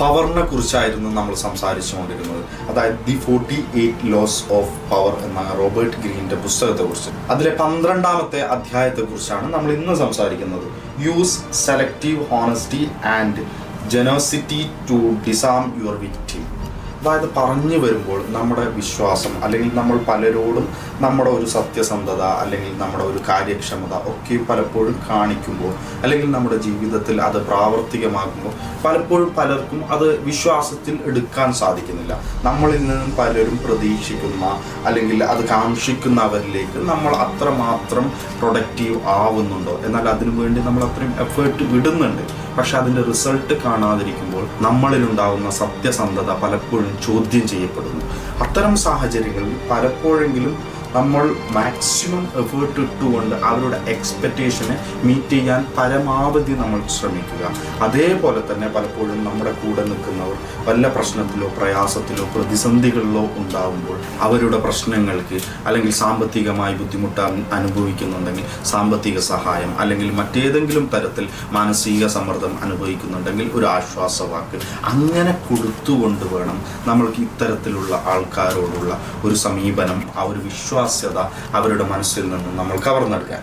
പവറിനെ കുറിച്ചായിരുന്നു നമ്മൾ സംസാരിച്ചുകൊണ്ടിരുന്നത്. അതായത് ദി 48 ലോസ് ഓഫ് പവർ എന്ന റോബർട്ട് ഗ്രീനിന്റെ പുസ്തകത്തെക്കുറിച്ച്. അതിലെ 12ാമത്തെ അധ്യായത്തെക്കുറിച്ചാണ് നമ്മൾ ഇന്ന് സംസാരിക്കുന്നത്. Use selective honesty and generosity to disarm your victim. അതായത് പറഞ്ഞു വരുമ്പോൾ നമ്മുടെ വിശ്വാസം, അല്ലെങ്കിൽ നമ്മൾ പലരോടും നമ്മുടെ ഒരു സത്യസന്ധത അല്ലെങ്കിൽ നമ്മുടെ ഒരു കാര്യക്ഷമത ഒക്കെ പലപ്പോഴും കാണിക്കുമ്പോൾ, അല്ലെങ്കിൽ നമ്മുടെ ജീവിതത്തിൽ അത് പ്രാവർത്തികമാക്കുമ്പോൾ പലപ്പോഴും പലർക്കും അത് വിശ്വാസത്തിൽ എടുക്കാൻ സാധിക്കുന്നില്ല. നമ്മളിൽ നിന്നും പലരും പ്രതീക്ഷിക്കുന്ന അല്ലെങ്കിൽ അത് കാക്ഷിക്കുന്നവരിലേക്ക് നമ്മൾ അത്രമാത്രം പ്രൊഡക്റ്റീവ് ആവുന്നുണ്ടോ, എന്നാൽ അതിനു വേണ്ടി നമ്മൾ അത്രയും എഫേർട്ട് വിടുന്നുണ്ട്. പക്ഷെ അതിൻ്റെ റിസൾട്ട് കാണാതിരിക്കുമ്പോൾ നമ്മളിലുണ്ടാകുന്ന സത്യസന്ധത പലപ്പോഴും ചോദ്യം ചെയ്യപ്പെടുന്നു. അത്തരം സാഹചര്യങ്ങളിൽ പലപ്പോഴെങ്കിലും നമ്മൾ മാക്സിമം എഫേർട്ട് ഇട്ടുകൊണ്ട് അവരുടെ എക്സ്പെക്റ്റേഷനെ മീറ്റ് ചെയ്യാൻ പരമാവധി നമ്മൾ ശ്രമിക്കുക. അതേപോലെ തന്നെ പലപ്പോഴും നമ്മുടെ കൂടെ നിൽക്കുന്നവർ വല്ല പ്രശ്നത്തിലോ പ്രയാസത്തിലോ പ്രതിസന്ധികളിലോ ഉണ്ടാകുമ്പോൾ അവരുടെ പ്രശ്നങ്ങൾക്ക്, അല്ലെങ്കിൽ സാമ്പത്തികമായി ബുദ്ധിമുട്ട് അനുഭവിക്കുന്നുണ്ടെങ്കിൽ സാമ്പത്തിക സഹായം, അല്ലെങ്കിൽ മറ്റേതെങ്കിലും തരത്തിൽ മാനസിക സമ്മർദ്ദം അനുഭവിക്കുന്നുണ്ടെങ്കിൽ ഒരു ആശ്വാസവാക്ക് അങ്ങനെ കൊടുത്തുകൊണ്ട് വേണം നമ്മൾക്ക് ഇത്തരത്തിലുള്ള ആൾക്കാരോടുള്ള ഒരു സമീപനം, ആ ഒരു വിശ്വാസ്യത അവരുടെ മനസ്സിൽ നിന്ന് നമ്മൾ കവർന്നെടുക്കാൻ.